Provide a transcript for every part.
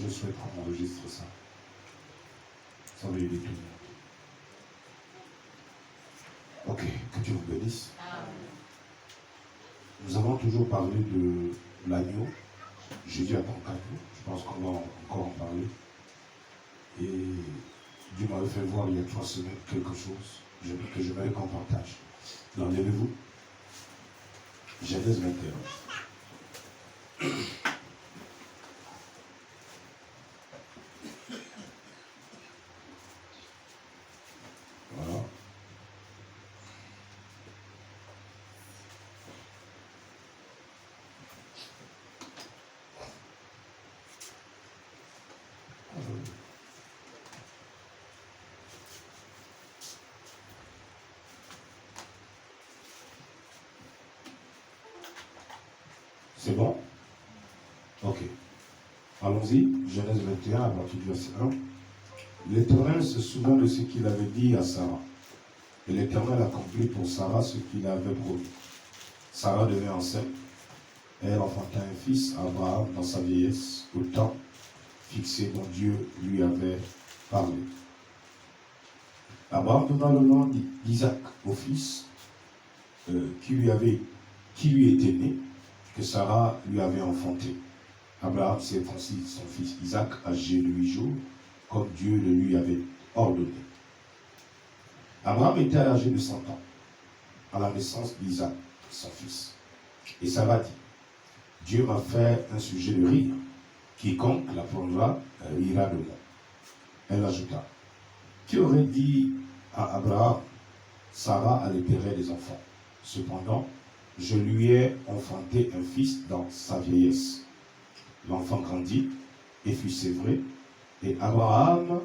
je souhaite qu'on enregistre ça. Ça va aider tout le monde. Ok, que Dieu vous bénisse. Nous avons toujours parlé de l'agneau. Jésus attend qu'agneau. Je pense qu'on va encore en parler. Et Dieu m'avait fait voir il y a 3 semaines quelque chose que je voulais qu'on partage. Alors, levez-vous. Genèse 21. Voilà. C'est bon? Ok. Allons-y. Genèse 21, à partir du verset 1. L'Éternel se souvint de ce qu'il avait dit à Sarah. Et l'Éternel accomplit pour Sarah ce qu'il avait promis. Sarah devint enceinte. Et elle enfanta un fils à Abraham dans sa vieillesse, au temps fixé dont Dieu lui avait parlé. Abraham donna le nom d'Isaac au fils qui lui était né, que Sarah lui avait enfanté. Abraham circoncit son fils Isaac âgé de 8 jours, comme Dieu le lui avait ordonné. Abraham était âgé de 100 ans, à la naissance d'Isaac, son fils. Et Sarah dit, Dieu m'a fait un sujet de rire. Quiconque l'apprendra rira de moi. Elle ajouta, qui aurait dit à Abraham, Sarah allait périr des enfants. Cependant, je lui ai enfanté un fils dans sa vieillesse. L'enfant grandit et fut sévré, et Abraham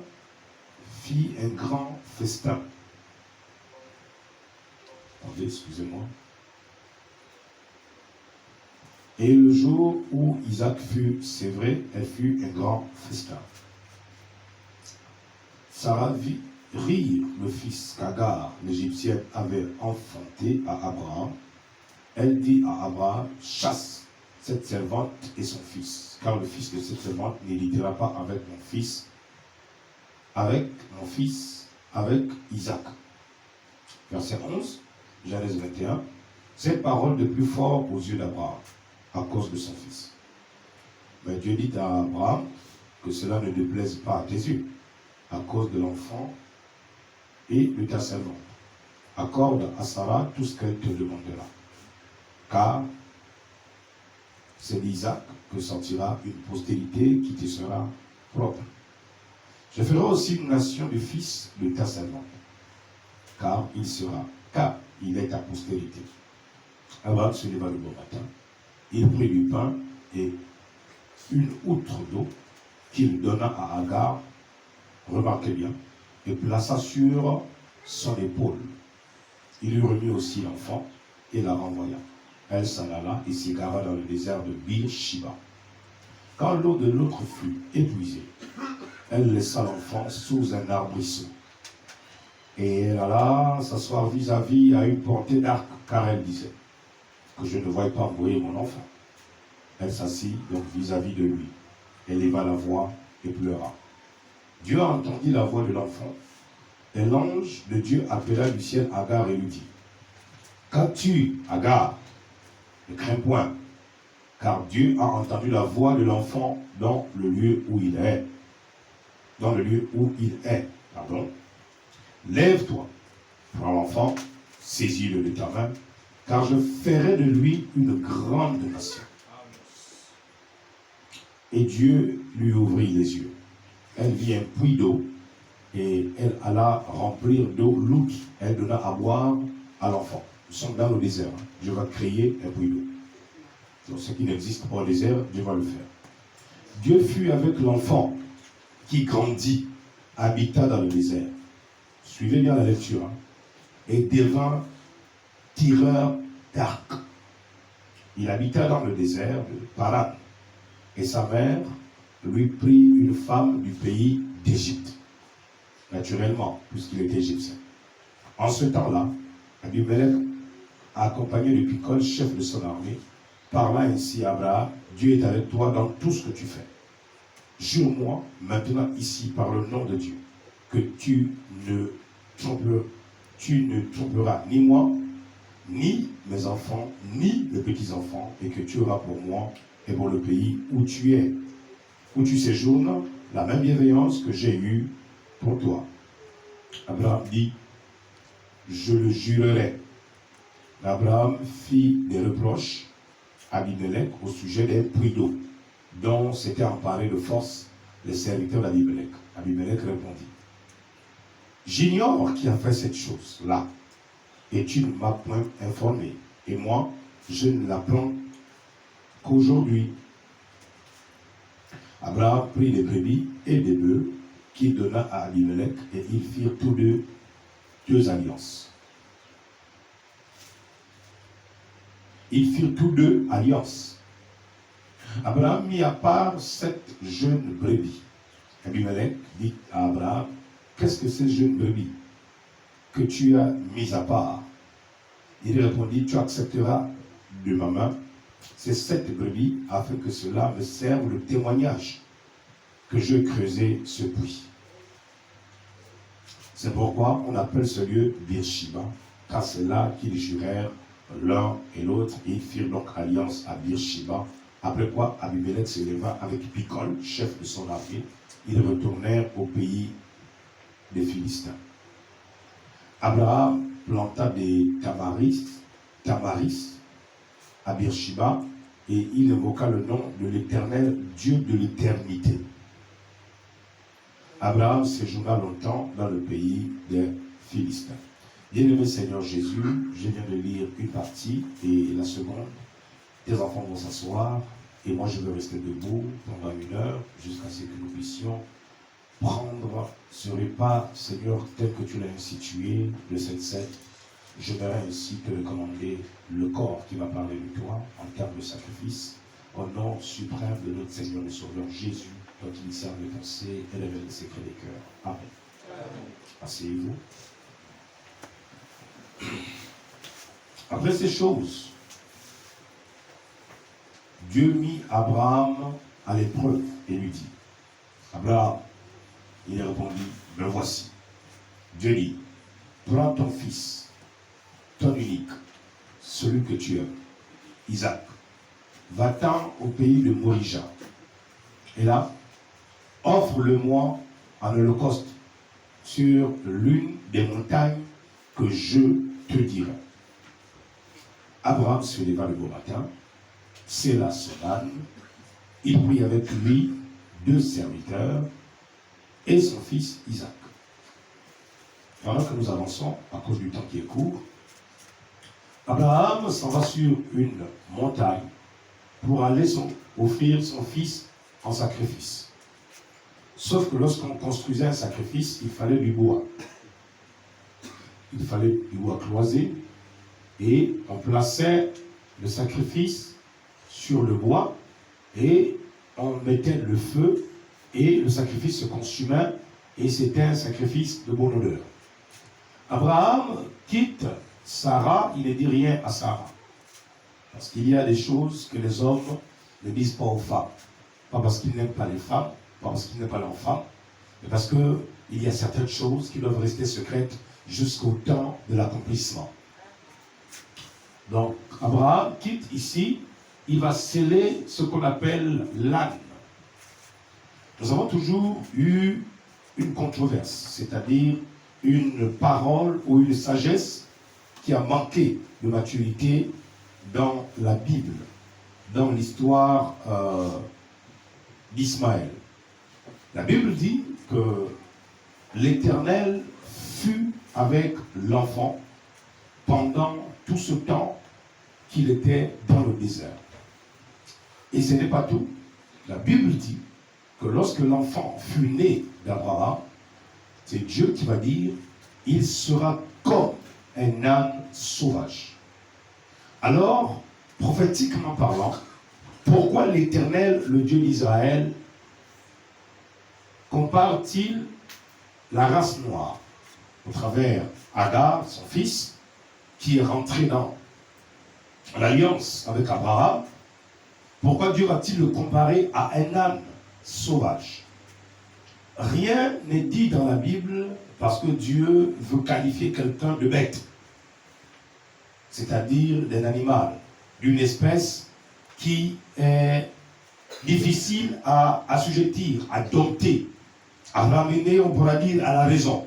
fit un grand festin. Attendez, excusez-moi. Et le jour où Isaac fut sévré, elle fut un grand festin. Sarah vit rire le fils qu'Agar, l'Égyptienne, avait enfanté à Abraham. Elle dit à Abraham, chasse cette servante et son fils, car le fils de cette servante n'héritera pas avec mon fils, avec Isaac. Verset 11, Genèse 21, cette parole de plus fort aux yeux d'Abraham, à cause de son fils. Mais Dieu dit à Abraham que cela ne déplaise pas à tes yeux, à cause de l'enfant et de ta servante. Accorde à Sarah tout ce qu'elle te demandera, car c'est d'Isaac que sortira une postérité qui te sera propre. Je ferai aussi une nation de fils de ta servante, car il est ta postérité. Abraham se leva le bon matin, il prit du pain et une outre d'eau qu'il donna à Agar, remarquez bien, et plaça sur son épaule. Il lui remit aussi l'enfant et la renvoya. Elle s'en alla et s'égara dans le désert de Bir-Shiba. Quand l'eau de l'autre fut épuisée, elle laissa l'enfant sous un arbrisseau. Et elle alla s'asseoir vis-à-vis à une portée d'arc, car elle disait que je ne voie pas mourir mon enfant. Elle s'assit donc vis-à-vis de lui, éleva la voix et pleura. Dieu entendit la voix de l'enfant, et l'ange de Dieu appela du ciel Agar et lui dit, qu'as-tu, Agar? Ne crains point, car Dieu a entendu la voix de l'enfant dans le lieu où il est. Lève-toi, prends l'enfant, saisis-le de ta main, car je ferai de lui une grande nation. Et Dieu lui ouvrit les yeux. Elle vit un puits d'eau, et elle alla remplir d'eau l'outre. Elle donna à boire à l'enfant. Nous sommes dans le désert. Dieu va créer un puits d'eau. Donc ce qui n'existe pas au désert, Dieu va le faire. Dieu fut avec l'enfant qui grandit, habita dans le désert. Suivez bien la lecture. Et devint tireur d'arc. Il habita dans le désert de Paran. Et sa mère lui prit une femme du pays d'Égypte. Naturellement, puisqu'il était égyptien. En ce temps-là, Abimelech, accompagné de Picol, chef de son armée, parla ainsi à Abraham, Dieu est avec toi dans tout ce que tu fais. jure-moi maintenant ici par le nom de Dieu que tu ne tromperas ni moi, ni mes enfants, ni mes petits-enfants, et que tu auras pour moi et pour le pays où tu es, où tu séjournes, la même bienveillance que j'ai eue pour toi. Abraham dit, je le jurerai. Abraham fit des reproches à Abimelech au sujet des puits d'eau, dont s'étaient emparés de force les serviteurs d'Abimelech. Abimelech répondit, j'ignore qui a fait cette chose-là, et tu ne m'as point informé, et moi, je ne l'apprends qu'aujourd'hui. Abraham prit des brebis et des bœufs qu'il donna à Abimelech, et ils firent tous deux alliances. Ils firent tous deux alliance. Abraham mit à part 7 jeunes brebis. Abimelech dit à Abraham, qu'est-ce que ces jeunes brebis que tu as mis à part? Il répondit, tu accepteras de ma main ces 7 brebis afin que cela me serve le témoignage que je creusais ce puits. C'est pourquoi on appelle ce lieu Beersheba, car c'est là qu'ils jurèrent l'un et l'autre, et ils firent donc alliance à Beersheba. Après quoi, Abimelech se leva avec Picol, chef de son armée. Ils retournèrent au pays des Philistins. Abraham planta des tamaris à Beersheba, et il invoqua le nom de l'Éternel, Dieu de l'éternité. Abraham séjourna longtemps dans le pays des Philistins. Bien-aimé Seigneur Jésus, je viens de lire une partie et la seconde. Tes enfants vont s'asseoir et moi je vais rester debout pendant 1 heure jusqu'à ce que nous puissions prendre ce repas, Seigneur, tel que tu l'as institué, le 7-7. J'aimerais ainsi te recommander le corps qui va parler de toi en termes de sacrifice, au nom suprême de notre Seigneur et Sauveur Jésus, dont il sert les pensées et révèle les secrets des cœurs. Amen. Asseyez-vous. Après ces choses, Dieu mit Abraham à l'épreuve et lui dit, Abraham, il répondit, me voici. Dieu dit, prends ton fils, ton unique, celui que tu aimes, Isaac, va-t'en au pays de Morija, et là, offre-le-moi en holocauste sur l'une des montagnes que je te dirai. Abraham se leva le beau matin, sella son âne, il prit avec lui 2 serviteurs et son fils Isaac. Pendant que nous avançons, à cause du temps qui est court, Abraham s'en va sur une montagne pour aller offrir son fils en sacrifice. Sauf que lorsqu'on construisait un sacrifice, il fallait du bois. Il fallait du bois cloisé et on plaçait le sacrifice sur le bois et on mettait le feu et le sacrifice se consumait et c'était un sacrifice de bonne odeur. Abraham quitte Sarah, il ne dit rien à Sarah. Parce qu'il y a des choses que les hommes ne disent pas aux femmes. Pas parce qu'ils n'aiment pas les femmes, pas parce qu'ils n'aiment pas leurs femmes, mais parce qu'il y a certaines choses qui doivent rester secrètes jusqu'au temps de l'accomplissement. Donc, Abraham quitte ici, il va sceller ce qu'on appelle l'âne. Nous avons toujours eu une controverse, c'est-à-dire une parole ou une sagesse qui a manqué de maturité dans la Bible, dans l'histoire d'Ismaël. La Bible dit que l'Éternel fut avec l'enfant pendant tout ce temps qu'il était dans le désert. Et ce n'est pas tout. La Bible dit que lorsque l'enfant fut né d'Abraham, c'est Dieu qui va dire, il sera comme un âne sauvage. Alors, prophétiquement parlant, pourquoi l'Éternel, le Dieu d'Israël, compare-t-il la race noire au travers Agar, son fils, qui est rentré dans l'alliance avec Abraham? Pourquoi Dieu va-t-il le comparer à un âne sauvage. Rien n'est dit dans la Bible parce que Dieu veut qualifier quelqu'un de bête, c'est-à-dire d'un animal, d'une espèce qui est difficile à assujettir, à dompter, à ramener, on pourra dire, à la raison.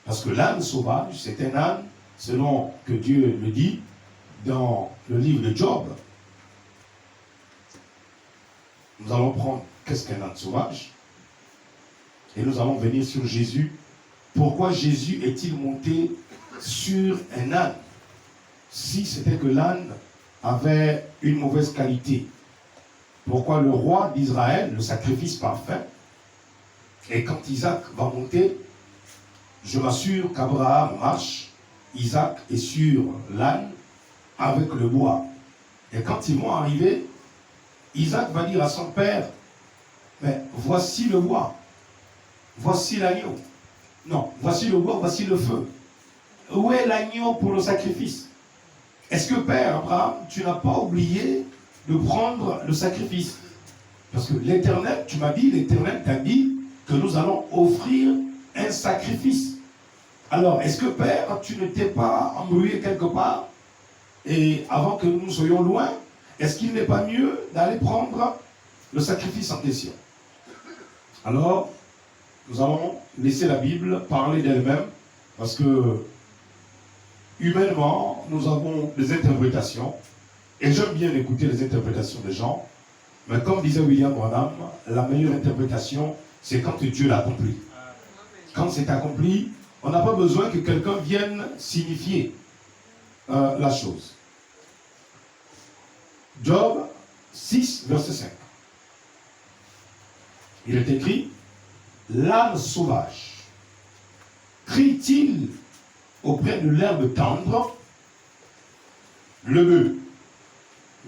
Parce que l'âne sauvage, c'est un âne, selon que Dieu le dit dans le livre de Job. Nous allons prendre qu'est-ce qu'un âne sauvage et nous allons venir sur Jésus. Pourquoi Jésus est-il monté sur un âne si c'était que l'âne avait une mauvaise qualité? Pourquoi le roi d'Israël, le sacrifice parfait, et quand Isaac va monter, je m'assure qu'Abraham marche, Isaac est sur l'âne avec le bois. Et quand ils vont arriver, Isaac va dire à son père, mais voici le bois, voici l'agneau. Non, voici le bois, voici le feu. Où est l'agneau pour le sacrifice? Est-ce que Père Abraham, tu n'as pas oublié de prendre le sacrifice? Parce que l'Éternel, tu m'as dit, l'Éternel t'a dit que nous allons offrir un sacrifice. Alors, est-ce que Père, tu ne t'es pas embrouillé quelque part? Et avant que nous soyons loin, est-ce qu'il n'est pas mieux d'aller prendre le sacrifice en question? Alors, nous allons laisser la Bible parler d'elle-même, parce que humainement, nous avons des interprétations, et j'aime bien écouter les interprétations des gens, mais comme disait William Branham, la meilleure interprétation, c'est quand Dieu l'accomplit. Quand c'est accompli, on n'a pas besoin que quelqu'un vienne signifier la chose. Job 6, verset 5. Il est écrit, l'âne sauvage crie-t-il auprès de l'herbe tendre, le bœuf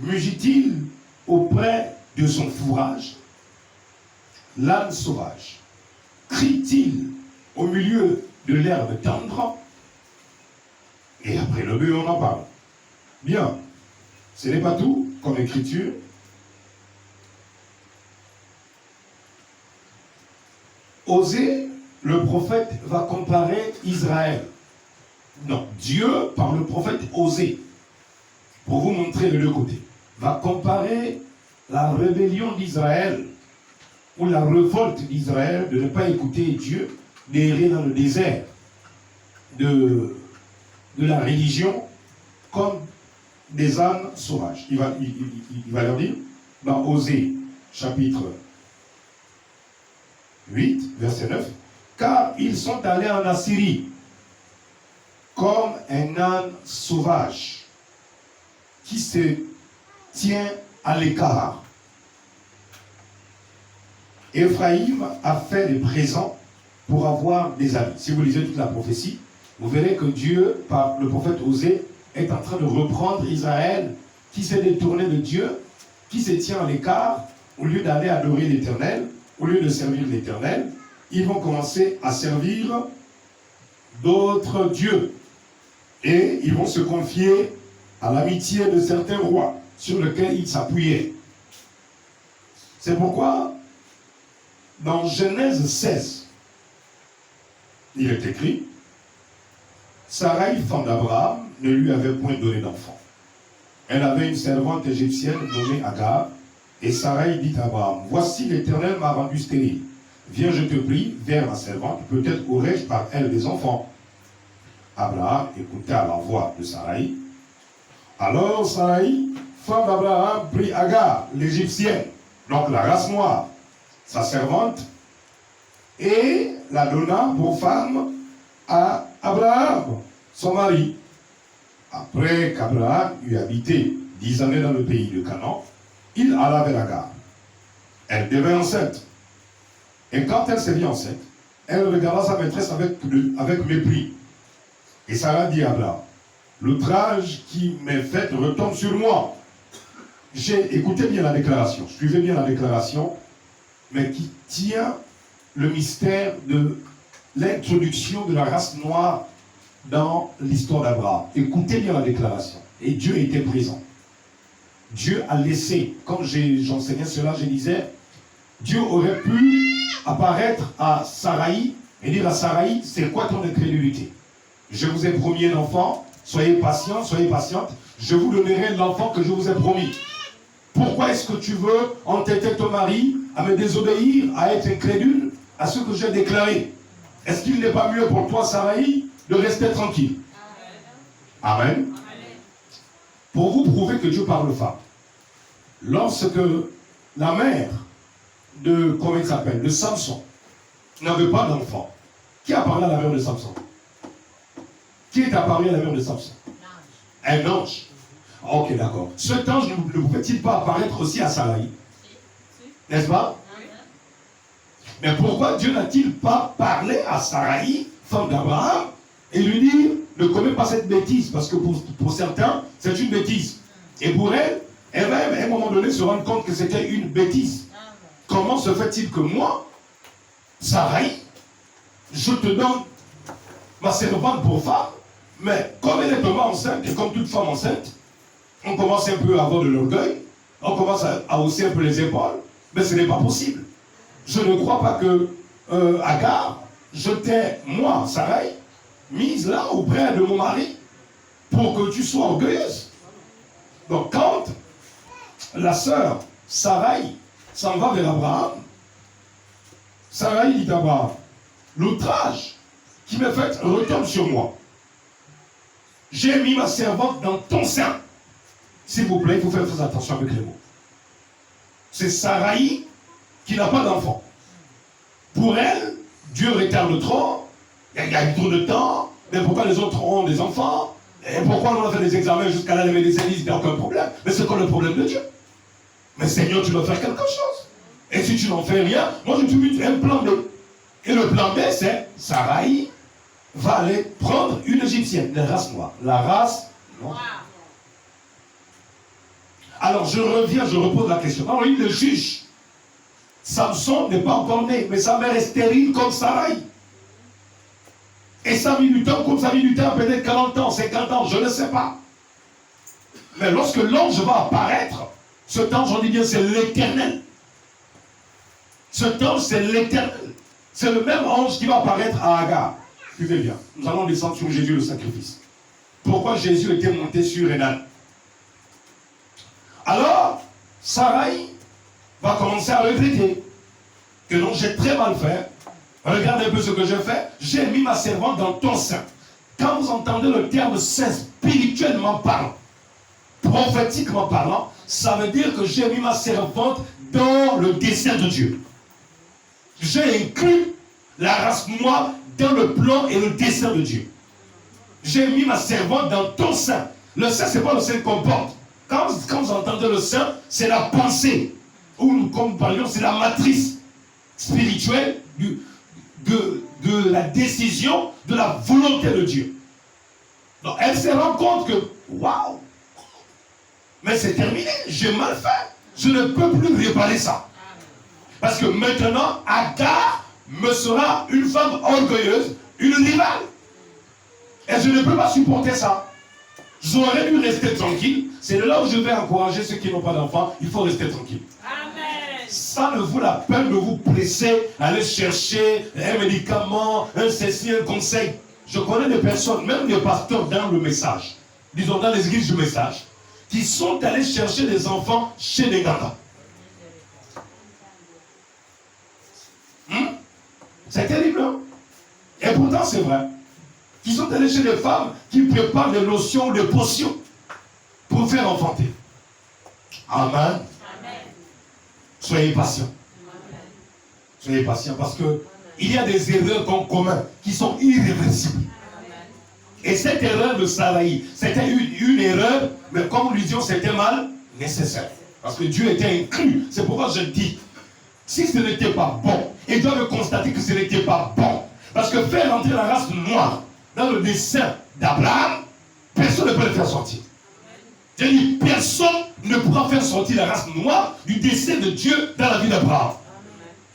mugit-il auprès de son fourrage? L'âne sauvage crie-t-il au milieu de l'herbe tendre? Et après le bœuf, on en parle. Bien, ce n'est pas tout comme écriture. Osée, le prophète, va comparer Israël. Non, Dieu, par le prophète Osée, pour vous montrer les deux côtés, va comparer la rébellion d'Israël ou la révolte d'Israël de ne pas écouter Dieu, d'errer dans le désert de la religion comme des ânes sauvages. Il va leur dire dans Osée chapitre 8, verset 9, car ils sont allés en Assyrie comme un âne sauvage qui se tient à l'écart. Éphraïm a fait des présents pour avoir des amis. Si vous lisez toute la prophétie, vous verrez que Dieu, par le prophète Osée, est en train de reprendre Israël qui s'est détourné de Dieu, qui se tient à l'écart, au lieu d'aller adorer l'Éternel, au lieu de servir l'Éternel, ils vont commencer à servir d'autres dieux. Et ils vont se confier à l'amitié de certains rois sur lesquels ils s'appuyaient. C'est pourquoi, dans Genèse 16, il est écrit, Sarai, femme d'Abraham, ne lui avait point donné d'enfant. Elle avait une servante égyptienne nommée Agar, et Sarai dit à Abraham, voici l'Éternel m'a rendu stérile. Viens, je te prie, vers ma servante, peut-être aurai-je par elle des enfants. Abraham écouta la voix de Sarai. Alors Sarai, femme d'Abraham, prit Agar, l'Égyptienne, donc la race noire, sa servante, et la donna pour femme à Abraham, son mari. Après qu'Abraham eut habité 10 années dans le pays de Canaan, il alla vers Agar. Elle devint enceinte. Et quand elle s'est vue enceinte, elle regarda sa maîtresse avec mépris. Et Sarah dit à Abraham, l'outrage qui m'est fait retombe sur moi. Écoutez bien la déclaration, suivez bien la déclaration, mais qui tient le mystère de l'introduction de la race noire dans l'histoire d'Abraham. Écoutez bien la déclaration. Et Dieu était présent. Dieu a laissé, comme j'enseignais cela, je disais, Dieu aurait pu apparaître à Saraï et dire à Saraï, c'est quoi ton incrédulité? Je vous ai promis un enfant, soyez patient, soyez patiente, je vous donnerai l'enfant que je vous ai promis. Pourquoi est-ce que tu veux entêter ton mari à me désobéir, à être incrédule à ce que j'ai déclaré? Est-ce qu'il n'est pas mieux pour toi, Saraï, de rester tranquille? Amen. Amen. Pour vous prouver que Dieu parle femme, lorsque la mère de, comment il s'appelle, de Samson, n'avait pas d'enfant, qui a parlé à la mère de Samson? Qui est apparu à la mère de Samson? Un ange. Ok, d'accord. Cet ange ne pouvait-il pas apparaître aussi à Saraï? N'est-ce pas? Mais pourquoi Dieu n'a-t-il pas parlé à Saraï, femme d'Abraham, et lui dire, ne commets pas cette bêtise, parce que pour certains, c'est une bêtise. Et pour elle, elle va à un moment donné se rendre compte que c'était une bêtise. Comment se fait-il que moi, Saraï, je te donne ma servante pour femme, mais comme elle est tombée enceinte, et comme toute femme enceinte, on commence un peu à avoir de l'orgueil, on commence à hausser un peu les épaules, mais ce n'est pas possible. Je ne crois pas que Agar, je t'ai, moi, Saraï, mise là auprès de mon mari pour que tu sois orgueilleuse. Donc quand la sœur Saraï s'en va vers Abraham, Saraï dit à Abraham, l'outrage qui m'est fait retombe sur moi. J'ai mis ma servante dans ton sein. S'il vous plaît, il faut faire très attention avec les mots. C'est Saraï qui n'a pas d'enfant. Pour elle, Dieu retarde trop, il y a eu trop de temps, mais pourquoi les autres ont des enfants? Et pourquoi on a fait des examens jusqu'à la levée des hélices, il n'y a aucun problème? Mais c'est quoi le problème de Dieu? Mais Seigneur, tu dois faire quelque chose. Et si tu n'en fais rien, moi je te dis un plan B. Et le plan B, c'est Saraï va aller prendre une égyptienne, la race noire. La race noire. Alors je reviens, je repose la question. Alors il le juge. Samson n'est pas encore né, mais sa mère est stérile comme Saraï. Et ça a mis du temps, comme ça a mis du temps, peut-être 40 ans, 50 ans, je ne sais pas. Mais lorsque l'ange va apparaître, cet ange, on dit bien, c'est l'Éternel. Cet ange, c'est l'Éternel. C'est le même ange qui va apparaître à Agar. Suivez bien. Nous allons descendre sur Jésus le sacrifice. Pourquoi Jésus était monté sur Énan? Alors, Saraï va commencer à regretter que non, j'ai très mal fait. Regarde un peu ce que j'ai fait. J'ai mis ma servante dans ton sein. Quand vous entendez le terme sein, spirituellement parlant, prophétiquement parlant, ça veut dire que j'ai mis ma servante dans le dessein de Dieu. J'ai inclus la race noire dans le plan et le dessein de Dieu. J'ai mis ma servante dans ton sein. Le sein, ce n'est pas le sein qu'on porte. Quand vous entendez le sein, c'est la pensée. Ou comme nous parlions, c'est la matrice spirituelle de la décision, de la volonté de Dieu. Donc elle se rend compte que, waouh, mais c'est terminé, j'ai mal fait. Je ne peux plus réparer ça. Parce que maintenant, Agar me sera une femme orgueilleuse, une rivale. Et je ne peux pas supporter ça. J'aurais dû rester tranquille. C'est de là où je vais encourager ceux qui n'ont pas d'enfants. Il faut rester tranquille. Amen. Ça ne vaut la peine de vous presser à aller chercher un médicament, un ceci, un conseil. Je connais des personnes, même des pasteurs dans le message, disons dans les églises du message, qui sont allés chercher des enfants chez des gagas. C'est terrible, hein? Et pourtant c'est vrai. Ils sont allés chez des femmes qui préparent des lotions ou des potions pour faire enfanter. Amen. Amen. Soyez patients. Soyez patients parce que il y a des erreurs qu'on commet qui sont irréversibles. Et cette erreur de Saraï, c'était une erreur, mais comme nous disions, c'était mal nécessaire. Parce que Dieu était inclus. C'est pourquoi je dis, si ce n'était pas bon, ils doivent constater que ce n'était pas bon. Parce que faire entrer la race noire dans le dessein d'Abraham, personne ne peut le faire sortir. Je dis, personne ne pourra faire sortir la race noire du dessein de Dieu dans la vie d'Abraham.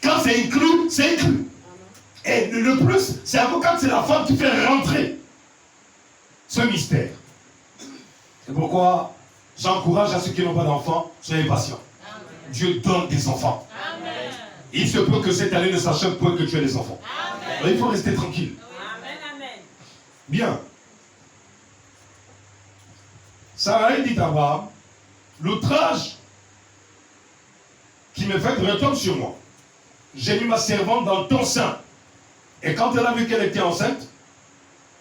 Quand c'est inclus, c'est inclus. Et le plus, c'est quand c'est la femme qui fait rentrer ce mystère. C'est pourquoi j'encourage à ceux qui n'ont pas d'enfants, soyez patients. Dieu donne des enfants. Amen. Il se peut que cette année ne s'achève point que tu aies des enfants. Alors, il faut rester tranquille. Amen. Bien. Sarah dit à Abraham, l'outrage qui me fait retombe sur moi. J'ai mis ma servante dans ton sein. Et quand elle a vu qu'elle était enceinte,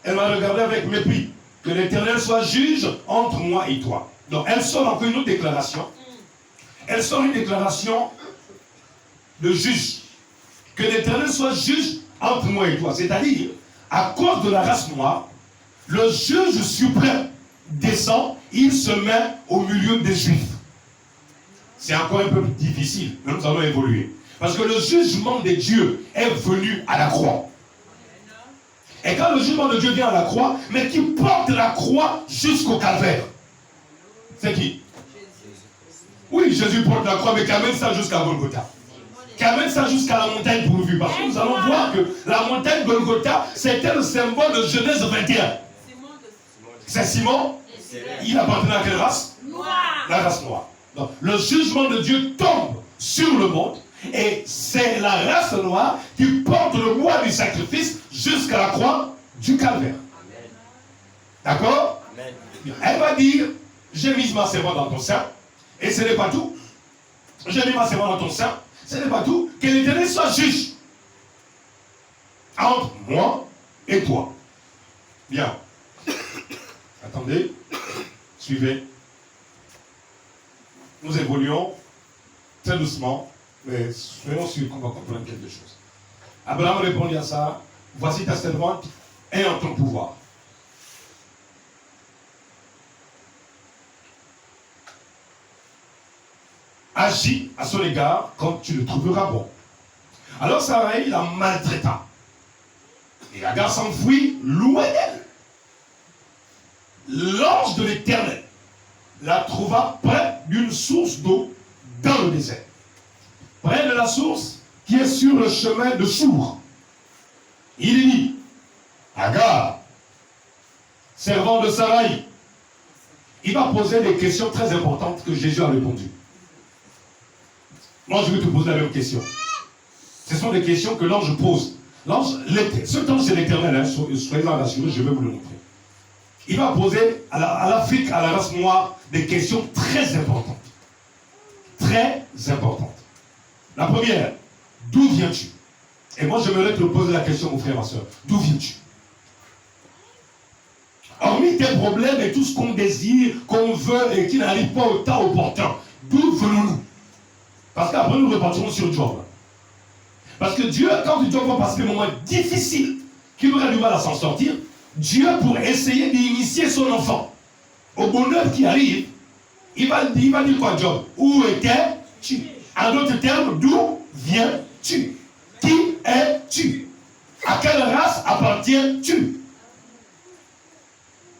elle m'a regardé avec mépris. Que l'Éternel soit juge entre moi et toi. Donc elle sort encore une autre déclaration. Elle sort une déclaration de juge. Que l'Éternel soit juge entre moi et toi. C'est-à-dire, à cause de la race noire, le juge suprême descend, il se met au milieu des Juifs. C'est encore un peu difficile, mais nous allons évoluer. Parce que le jugement de Dieu est venu à la croix. Et quand le jugement de Dieu vient à la croix, mais qui porte la croix jusqu'au calvaire. C'est qui? Oui, Jésus porte la croix, mais qui amène ça jusqu'à Golgotha. Qui amène ça jusqu'à la montagne pourvue. Parce que nous allons voir que la montagne Golgotha, c'était le symbole de Genèse 21. C'est Simon. Il appartenait à quelle race? Noir. La race noire. Donc, le jugement de Dieu tombe sur le monde. Et c'est la race noire qui porte le poids du sacrifice jusqu'à la croix du calvaire. D'accord? Elle va dire, j'ai mis ma servante dans ton sein, et ce n'est pas tout. J'ai mis ma servante dans ton sein, ce n'est pas tout. Que l'Éternel soit juge entre moi et toi. Bien. Attendez. Suivez. Nous évoluons très doucement. Mais soyons sûrs qu'on va comprendre quelque chose. Abraham répondit à ça, voici ta servante est en ton pouvoir. Agis à son égard quand tu le trouveras bon. Alors Sarai la maltraita. Et Agar s'enfuit loin d'elle. L'ange de l'Éternel la trouva près d'une source d'eau dans le désert. Près de la source qui est sur le chemin de Sour. Il dit, Agar, servant de Sarai, il va poser des questions très importantes que Jésus a répondu. Moi, je vais te poser la même question. Ce sont des questions que l'ange pose. L'ange, cet ange, c'est l'Éternel, hein, soyez-en rassurés, je vais vous le montrer. Il va poser à l'Afrique, à la race noire, des questions très importantes. Très importantes. La première, d'où viens-tu? Et moi, j'aimerais te poser la question, mon frère, ma soeur. D'où viens-tu? Hormis tes problèmes et tout ce qu'on désire, qu'on veut et qui n'arrive pas au temps opportun, d'où venons-nous? Parce qu'après, nous repartirons sur Job. Parce que Dieu, quand Job va passer des moments difficiles, qu'il aurait du mal à s'en sortir, Dieu, pour essayer d'initier son enfant au bonheur qui arrive, il va dire quoi, Job? Où étais-tu? En d'autres termes, d'où viens-tu? Qui es-tu? À quelle race appartiens-tu?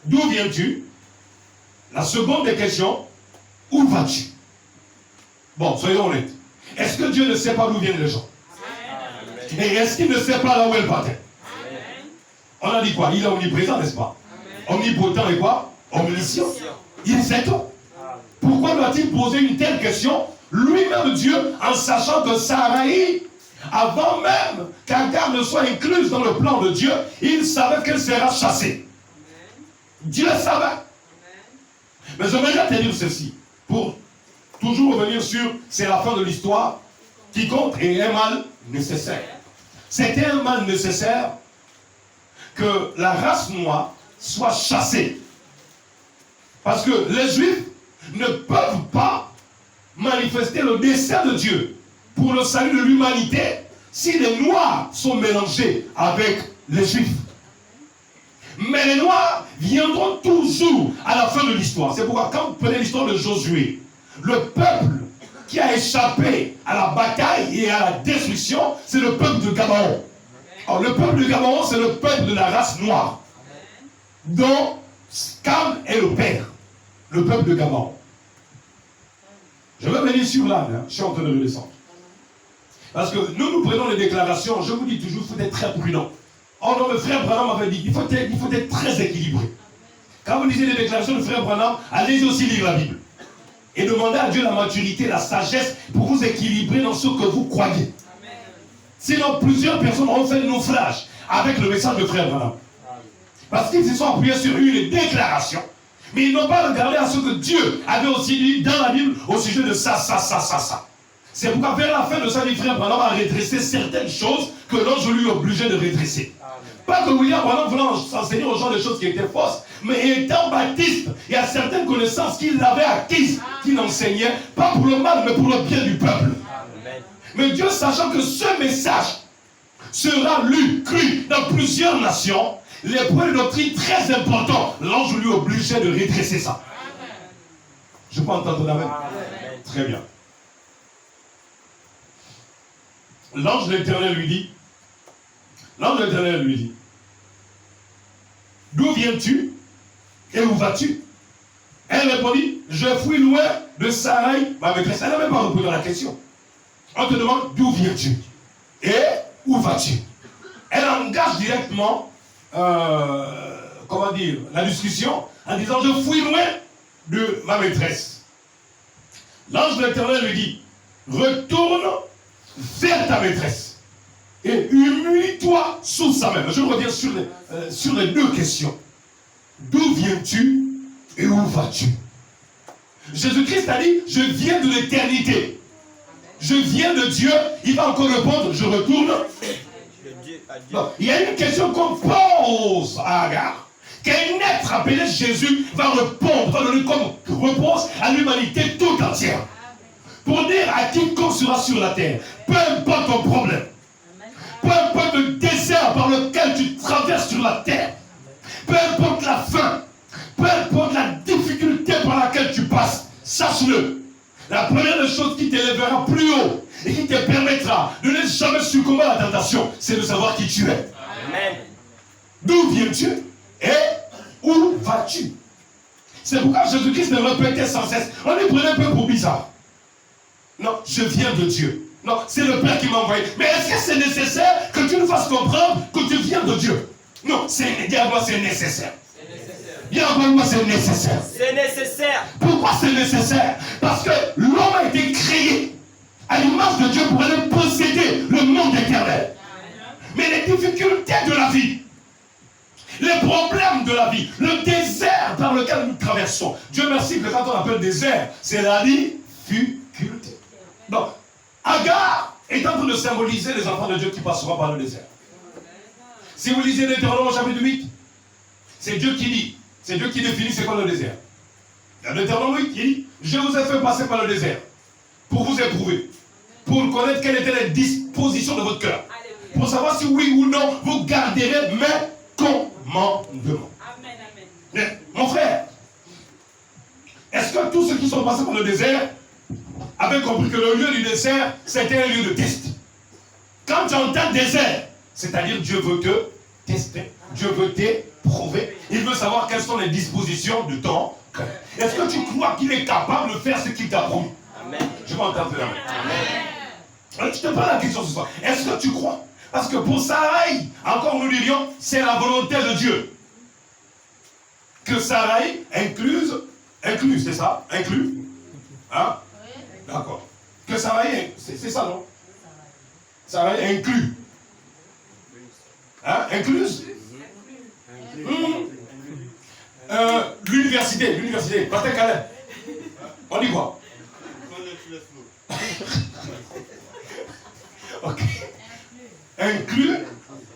D'où viens-tu? La seconde des questions, où vas-tu? Bon, soyons honnêtes. Est-ce que Dieu ne sait pas d'où viennent les gens? Amen. Et est-ce qu'il ne sait pas là où elle partait? On a dit quoi? Il est omniprésent, n'est-ce pas? Amen. Omnipotent et quoi? Omniscient. Il sait tout. Pourquoi doit-il poser une telle question? Lui-même Dieu, en sachant que Sarai, avant même qu'Agar ne soit incluse dans le plan de Dieu, il savait qu'elle sera chassée. Dieu savait. Mais j'aimerais te dire ceci, pour toujours revenir sur, c'est la fin de l'histoire, qui compte et un mal nécessaire. C'était un mal nécessaire que la race noire soit chassée. Parce que les Juifs ne peuvent pas manifester le dessein de Dieu pour le salut de l'humanité si les Noirs sont mélangés avec les Juifs. Mais les Noirs viendront toujours à la fin de l'histoire. C'est pourquoi quand vous prenez l'histoire de Josué, le peuple qui a échappé à la bataille et à la destruction, c'est le peuple de Gabaon. Alors, le peuple de Gabaon, c'est le peuple de la race noire, dont Cam est le père, le peuple de Gabaon. Je vais venir sur l'âne, hein. Je suis en train de le descendre. Parce que nous prenons les déclarations, je vous dis toujours, il faut être très prudent. Oh non, le frère Branham m'avait dit, il faut être très équilibré. Quand vous lisez les déclarations du frère Branham, allez aussi lire la Bible. Et demandez à Dieu la maturité, la sagesse pour vous équilibrer dans ce que vous croyez. Sinon, plusieurs personnes ont fait naufrage avec le message de frère Branham. Parce qu'ils se sont appuyés sur une déclaration. Mais ils n'ont pas regardé à ce que Dieu avait aussi dit dans la Bible au sujet de ça. C'est pourquoi vers la fin de sa vie, frère Branham a redressé certaines choses que l'ange lui obligeait de redresser. Pas que William Branham voulait enseigner aux gens des choses qui étaient fausses, mais étant baptiste, il y a certaines connaissances qu'il avait acquises, qu'il enseignait, pas pour le mal, mais pour le bien du peuple. Mais Dieu, sachant que ce message sera lu, cru dans plusieurs nations, les points de doctrine très importants, l'ange lui obligeait de redresser ça. Je peux entendre la même. Très bien. L'ange de l'Éternel lui dit, d'où viens-tu et où vas-tu? Elle répondit, je fuis loin de Sarai, ma maîtresse. Elle n'a même pas répondu à la question. On te demande, d'où viens-tu et où vas-tu? Elle engage directement, la discussion en disant, je fuis loin de ma maîtresse. L'ange de l'Éternel lui dit, retourne vers ta maîtresse et humilie-toi sous sa main. Je reviens sur les deux questions. D'où viens-tu et où vas-tu? Jésus-Christ a dit, je viens de l'éternité. Je viens de Dieu. Il va encore répondre, je retourne. Non, il y a une question qu'on pose à Agar. Qu'un être appelé Jésus va répondre, va donner comme réponse à l'humanité tout entière. Pour dire à quiconque sera sur la terre, peu importe ton problème, peu importe le désert par lequel tu traverses sur la terre, peu importe la faim, peu importe la difficulté par laquelle tu passes, sache-le. La première des choses qui t'élèvera plus haut et qui te permettra de ne jamais succomber à la tentation, c'est de savoir qui tu es. Amen. D'où viens-tu et où vas-tu? C'est pourquoi Jésus-Christ le répétait sans cesse. On les prenait un peu pour bizarre. Non, je viens de Dieu. Non, c'est le Père qui m'a envoyé. Mais est-ce que c'est nécessaire que tu nous fasses comprendre que tu viens de Dieu? Non, c'est nécessaire. Bien moi, c'est nécessaire. C'est nécessaire. Pourquoi c'est nécessaire? Parce que l'homme a été créé à l'image de Dieu pour aller posséder le monde éternel. Mais les difficultés de la vie, les problèmes de la vie, le désert par lequel nous traversons. Dieu merci que quand on appelle désert, c'est la difficulté. Donc, Agar est en train de symboliser les enfants de Dieu qui passeront par le désert. Si vous lisez Deutéronome chapitre 8, c'est Dieu qui dit, c'est Dieu qui définit c'est quoi le désert. Dans Deutéronome 8, il dit, je vous ai fait passer par le désert pour vous éprouver, pour connaître quelles étaient les dispositions de votre cœur, pour savoir si oui ou non vous garderez mes commandements. Amen, amen. Mais, mon frère, est-ce que tous ceux qui sont passés par le désert avaient compris que le lieu du désert, c'était un lieu de test? Quand tu entends désert, c'est-à-dire Dieu veut te tester, Dieu veut t'éprouver, il veut savoir quelles sont les dispositions de ton cœur. Est-ce que tu crois qu'il est capable de faire ce qu'il t'a promis? Amen. Je vais entendre la main. Amen. Je te pose la question ce soir. Est-ce que tu crois? Parce que pour Sarai, encore nous dirions, c'est la volonté de Dieu. Que Sarai incluse, c'est ça? Inclus? Hein? D'accord. Que Sarai, c'est ça, non? Sarai inclut. Hein? Incluse? L'université, Pasteur Calais. On dit quoi? Ok. Inclus